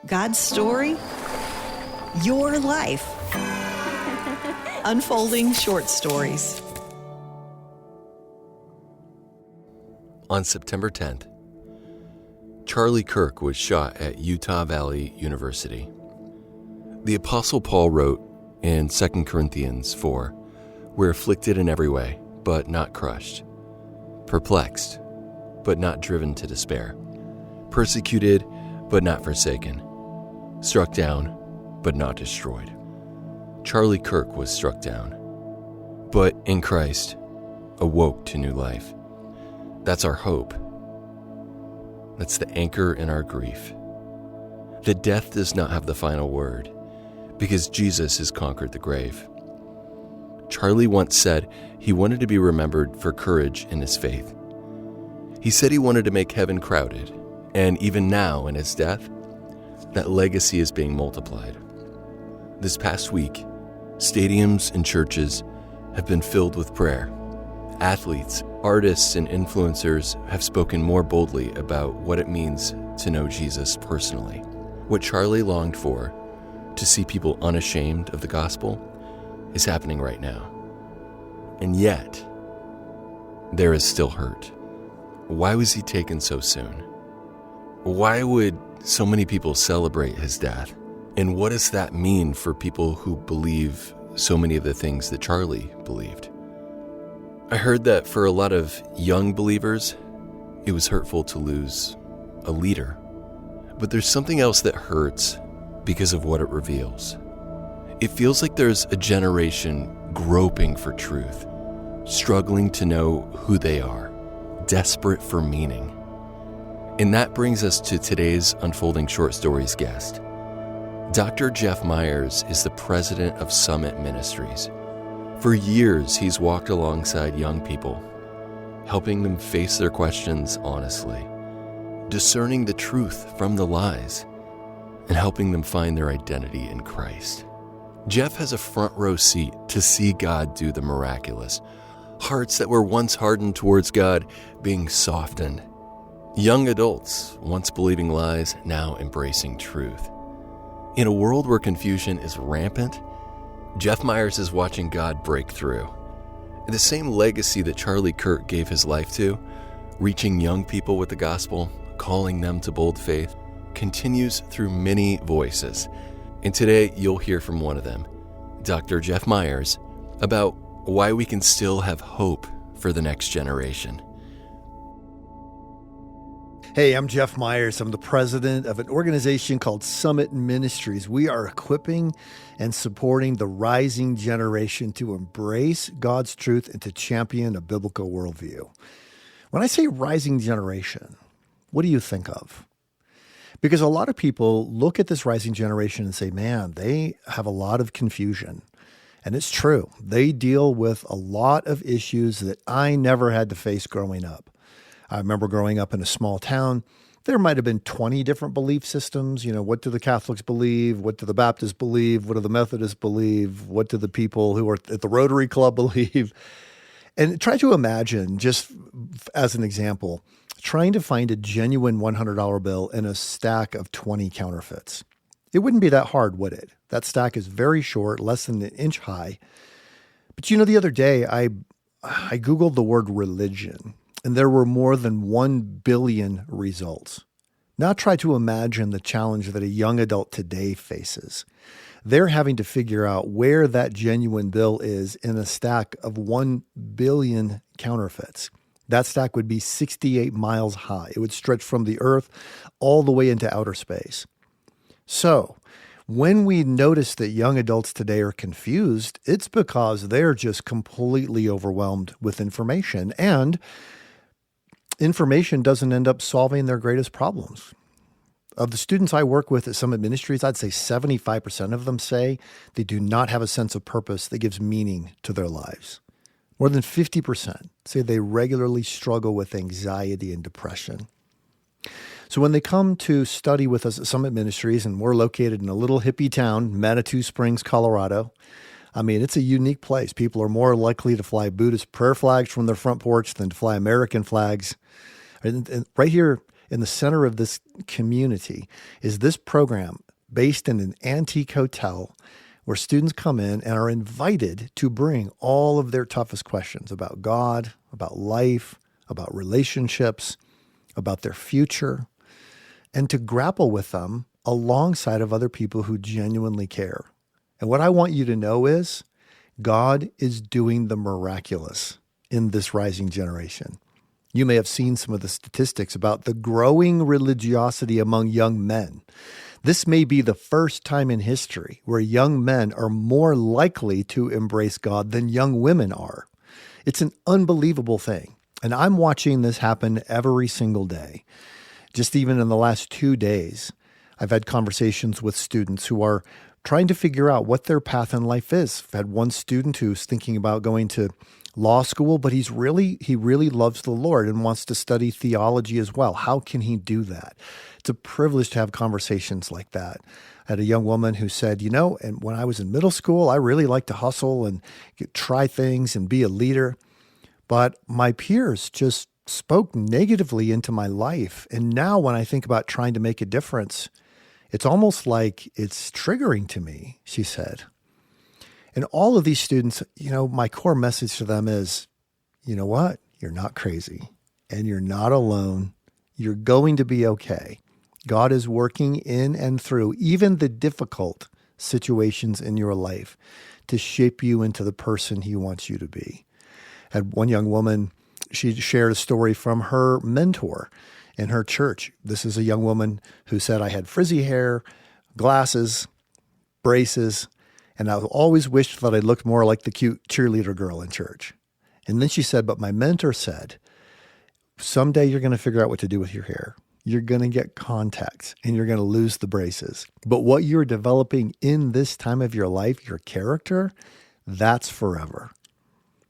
God's story, your life. Unfolding short stories. On September 10th, Charlie Kirk was shot at Utah Valley University. The Apostle Paul wrote in 2 Corinthians 4, "We're afflicted in every way, but not crushed. Perplexed, but not driven to despair. Persecuted, but not forsaken. Struck down, but not destroyed." Charlie Kirk was struck down, but in Christ awoke to new life. That's our hope. That's the anchor in our grief. That death does not have the final word, because Jesus has conquered the grave. Charlie once said he wanted to be remembered for courage in his faith. He said he wanted to make heaven crowded, and even now in his death, that legacy is being multiplied. This past week, stadiums and churches have been filled with prayer. Athletes, artists, and influencers have spoken more boldly about what it means to know Jesus personally. What Charlie longed for, to see people unashamed of the gospel, is happening right now. And yet, there is still hurt. Why was he taken so soon? Why would so many people celebrate his death? And what does that mean for people who believe so many of the things that Charlie believed? I heard that for a lot of young believers, it was hurtful to lose a leader. But there's something else that hurts because of what it reveals. It feels like there's a generation groping for truth, struggling to know who they are, desperate for meaning. And that brings us to today's Unfolding Short Stories guest. Dr. Jeff Meyers is the president of Summit Ministries. For years, he's walked alongside young people, helping them face their questions honestly, discerning the truth from the lies, and helping them find their identity in Christ. Jeff has a front row seat to see God do the miraculous, hearts that were once hardened towards God being softened, young adults once believing lies now embracing truth. In a world where confusion is rampant, Jeff Meyers is watching God break through. And the same legacy that Charlie Kirk gave his life to, reaching young people with the gospel, calling them to bold faith, continues through many voices. And today you'll hear from one of them, Dr. Jeff Meyers, about why we can still have hope for the next generation. Hey, I'm Jeff Meyers. I'm the president of an organization called Summit Ministries. We are equipping and supporting the rising generation to embrace God's truth and to champion a biblical worldview. When I say rising generation, what do you think of? Because a lot of people look at this rising generation and say, man, they have a lot of confusion. And it's true. They deal with a lot of issues that I never had to face growing up. I remember growing up in a small town, there might have been 20 different belief systems. You know, what do the Catholics believe? What do the Baptists believe? What do the Methodists believe? What do the people who are at the Rotary Club believe? And try to imagine, just as an example, trying to find a genuine $100 bill in a stack of 20 counterfeits. It wouldn't be that hard, would it? That stack is very short, less than an inch high. But you know, the other day, I Googled the word religion, and there were more than 1 billion results. Now try to imagine the challenge that a young adult today faces. They're having to figure out where that genuine bill is in a stack of 1 billion counterfeits. That stack would be 68 miles high. It would stretch from the earth all the way into outer space. So when we notice that young adults today are confused, it's because they're just completely overwhelmed with information, and information doesn't end up solving their greatest problems. Of the students I work with at Summit Ministries, I'd say 75% of them say they do not have a sense of purpose that gives meaning to their lives. More than 50% say they regularly struggle with anxiety and depression. So when they come to study with us at Summit Ministries, and we're located in a little hippie town, Manitou Springs, Colorado, I mean, it's a unique place. People are more likely to fly Buddhist prayer flags from their front porch than to fly American flags. And right here in the center of this community is this program based in an antique hotel where students come in and are invited to bring all of their toughest questions about God, about life, about relationships, about their future, and to grapple with them alongside of other people who genuinely care. And what I want you to know is God is doing the miraculous in this rising generation. You may have seen some of the statistics about the growing religiosity among young men. This may be the first time in history where young men are more likely to embrace God than young women are. It's an unbelievable thing. And I'm watching this happen every single day. Just even in the last 2 days, I've had conversations with students who are trying to figure out what their path in life is. I've had one student who's thinking about going to law school, but he really loves the Lord and wants to study theology as well. How can he do that? It's a privilege to have conversations like that. I had a young woman who said, and when I was in middle school, I really liked to hustle and try things and be a leader, but my peers just spoke negatively into my life. And now when I think about trying to make a difference, it's almost like it's triggering to me, she said. And all of these students, my core message to them is, you know what? You're not crazy and you're not alone. You're going to be okay. God is working in and through even the difficult situations in your life to shape you into the person he wants you to be. I had one young woman, she shared a story from her mentor in her church. This is a young woman who said, I had frizzy hair, glasses, braces, and I always wished that I looked more like the cute cheerleader girl in church. And then she said, but my mentor said, someday you're going to figure out what to do with your hair. You're going to get contacts and you're going to lose the braces. But what you're developing in this time of your life, your character, that's forever.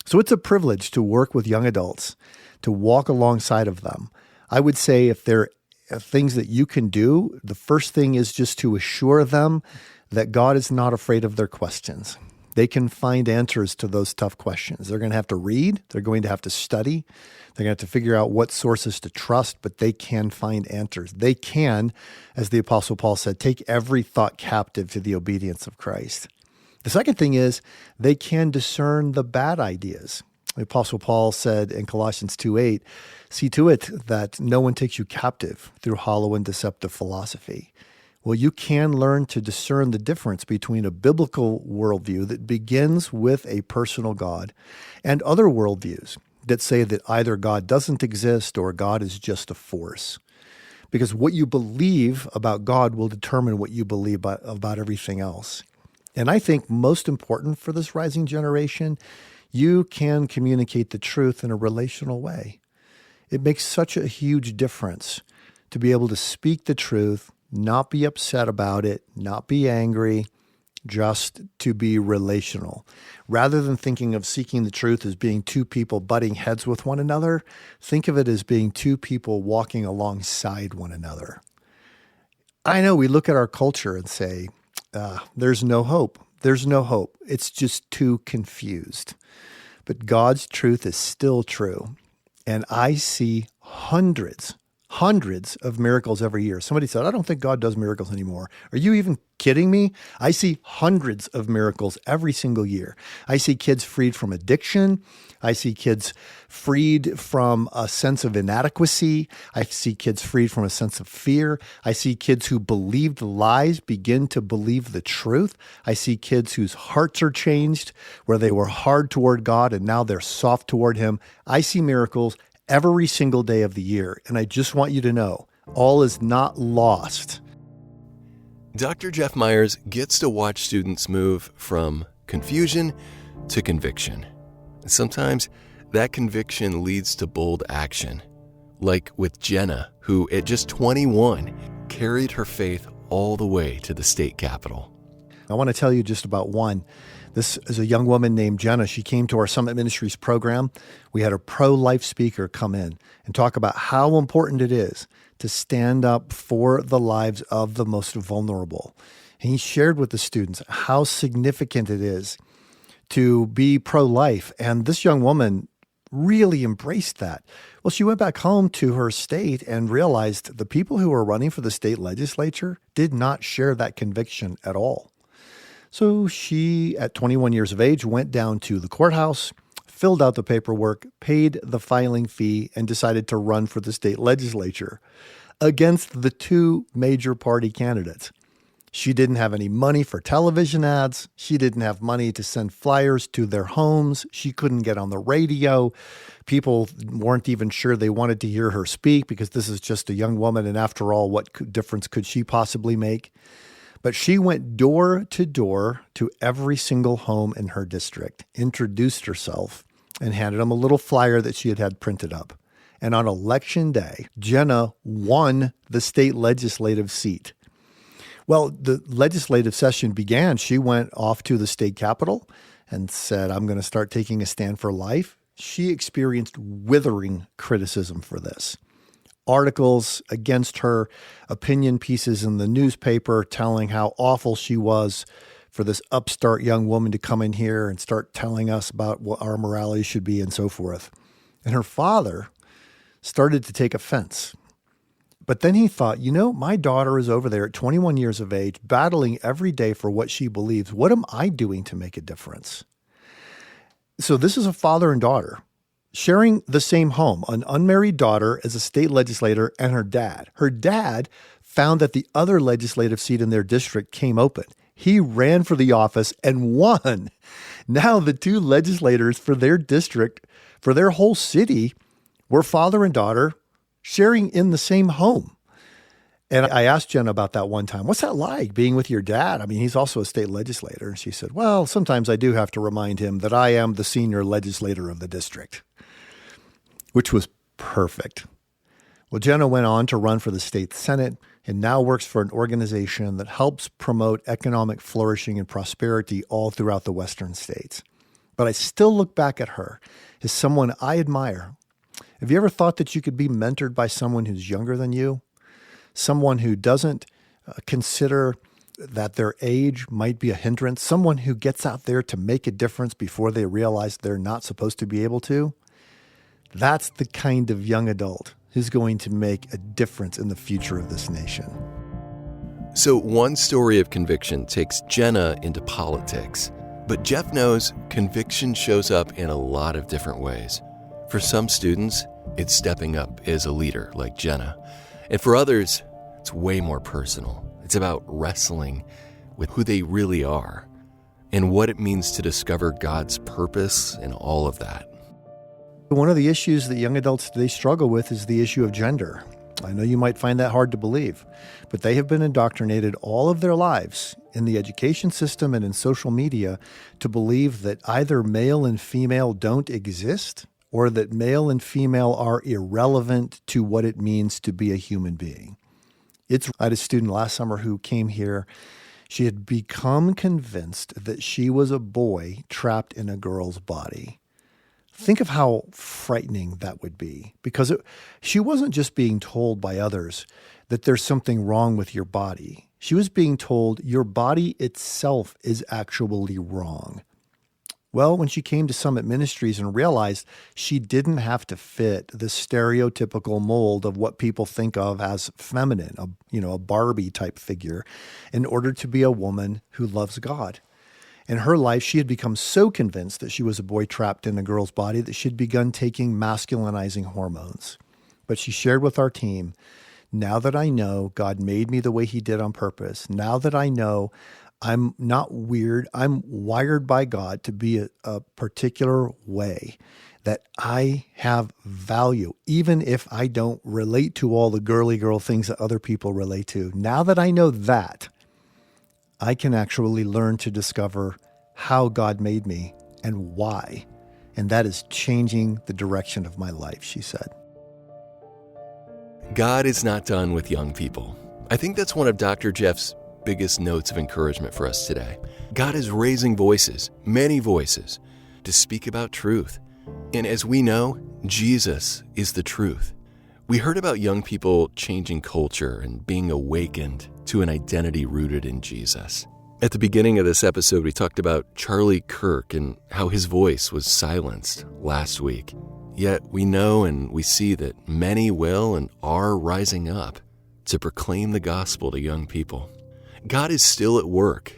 So it's a privilege to work with young adults, to walk alongside of them. I would say if there are things that you can do, the first thing is just to assure them that God is not afraid of their questions. They can find answers to those tough questions. They're going to have to read. They're going to have to study. They're going to have to figure out what sources to trust, but they can find answers. They can, as the Apostle Paul said, take every thought captive to the obedience of Christ. The second thing is they can discern the bad ideas. The Apostle Paul said in Colossians 2:8, see to it that no one takes you captive through hollow and deceptive philosophy. Well, you can learn to discern the difference between a biblical worldview that begins with a personal God and other worldviews that say that either God doesn't exist or God is just a force. Because what you believe about God will determine what you believe about everything else. And I think most important for this rising generation, you can communicate the truth in a relational way. It makes such a huge difference to be able to speak the truth, not be upset about it, not be angry, just to be relational. Rather than thinking of seeking the truth as being two people butting heads with one another, think of it as being two people walking alongside one another. I know we look at our culture and say, there's no hope. There's no hope. It's just too confused. But God's truth is still true. And I see hundreds of miracles every year. Somebody said, I don't think God does miracles anymore. Are you even kidding me? I see hundreds of miracles every single year. I see kids freed from addiction. I see kids freed from a sense of inadequacy. I see kids freed from a sense of fear. I see kids who believed lies begin to believe the truth. I see kids whose hearts are changed, where they were hard toward God and now they're soft toward Him. I see miracles every single day of the year. And I just want you to know, all is not lost. Dr. Jeff Meyers gets to watch students move from confusion to conviction. Sometimes that conviction leads to bold action, like with Jenna, who at just 21 carried her faith all the way to the state capitol. I want to tell you just about one. This is a young woman named Jenna. She came to our Summit Ministries program. We had a pro-life speaker come in and talk about how important it is to stand up for the lives of the most vulnerable. And he shared with the students how significant it is to be pro-life. And this young woman really embraced that. Well, she went back home to her state and realized the people who were running for the state legislature did not share that conviction at all. So she, at 21 years of age, went down to the courthouse, filled out the paperwork, paid the filing fee, and decided to run for the state legislature against the two major party candidates. She didn't have any money for television ads. She didn't have money to send flyers to their homes. She couldn't get on the radio. People weren't even sure they wanted to hear her speak because this is just a young woman. And after all, what difference could she possibly make? But she went door to every single home in her district, introduced herself, and handed them a little flyer that she had had printed up. And on election day, Jenna won the state legislative seat. Well, the legislative session began. She went off to the state capitol and said, I'm going to start taking a stand for life. She experienced withering criticism for this. Articles against her, opinion pieces in the newspaper telling how awful she was for this upstart young woman to come in here and start telling us about what our morality should be and so forth. And her father started to take offense. But then he thought, my daughter is over there at 21 years of age, battling every day for what she believes. What am I doing to make a difference? So this is a father and daughter sharing the same home, an unmarried daughter as a state legislator and her dad. Her dad found that the other legislative seat in their district came open. He ran for the office and won. Now the two legislators for their district, for their whole city, were father and daughter sharing in the same home. And I asked Jen about that one time. What's that like, being with your dad? I mean, he's also a state legislator. And she said, well, sometimes I do have to remind him that I am the senior legislator of the district, which was perfect. Well, Jenna went on to run for the state Senate and now works for an organization that helps promote economic flourishing and prosperity all throughout the Western states. But I still look back at her as someone I admire. Have you ever thought that you could be mentored by someone who's younger than you? Someone who doesn't consider that their age might be a hindrance? Someone who gets out there to make a difference before they realize they're not supposed to be able to? That's the kind of young adult who's going to make a difference in the future of this nation. So one story of conviction takes Jenna into politics. But Jeff knows conviction shows up in a lot of different ways. For some students, it's stepping up as a leader like Jenna. And for others, it's way more personal. It's about wrestling with who they really are and what it means to discover God's purpose in all of that. One of the issues that young adults today struggle with is the issue of gender. I know you might find that hard to believe, but they have been indoctrinated all of their lives in the education system and in social media to believe that either male and female don't exist or that male and female are irrelevant to what it means to be a human being. I had a student last summer who came here. She had become convinced that she was a boy trapped in a girl's body. Think of how frightening that would be, because she wasn't just being told by others that there's something wrong with your body. She was being told your body itself is actually wrong. Well, when she came to Summit Ministries and realized she didn't have to fit the stereotypical mold of what people think of as feminine, a Barbie type figure, in order to be a woman who loves God. In her life, she had become so convinced that she was a boy trapped in a girl's body that she'd begun taking masculinizing hormones. But she shared with our team, now that I know God made me the way he did on purpose, now that I know I'm not weird, I'm wired by God to be a particular way, that I have value, even if I don't relate to all the girly girl things that other people relate to. Now that I know that, I can actually learn to discover how God made me and why. And that is changing the direction of my life, she said. God is not done with young people. I think that's one of Dr. Jeff's biggest notes of encouragement for us today. God is raising voices, many voices, to speak about truth. And as we know, Jesus is the truth. We heard about young people changing culture and being awakened to an identity rooted in Jesus. At the beginning of this episode, we talked about Charlie Kirk and how his voice was silenced last week. Yet we know and we see that many will and are rising up to proclaim the gospel to young people. God is still at work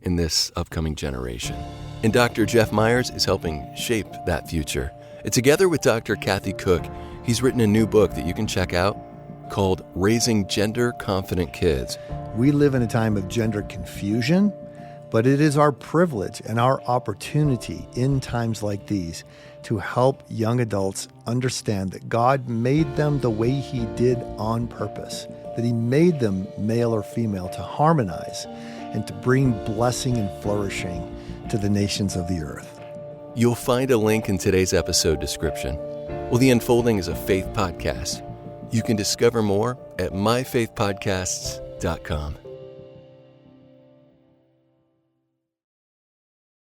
in this upcoming generation, and Dr. Jeff Meyers is helping shape that future. And together with Dr. Kathy Koch, he's written a new book that you can check out called Raising Gender-Confident Kids. We live in a time of gender confusion, but it is our privilege and our opportunity in times like these to help young adults understand that God made them the way He did on purpose, that He made them male or female to harmonize and to bring blessing and flourishing to the nations of the earth. You'll find a link in today's episode description. Well, The Unfolding is a faith podcast. You can discover more at myfaithpodcasts.com.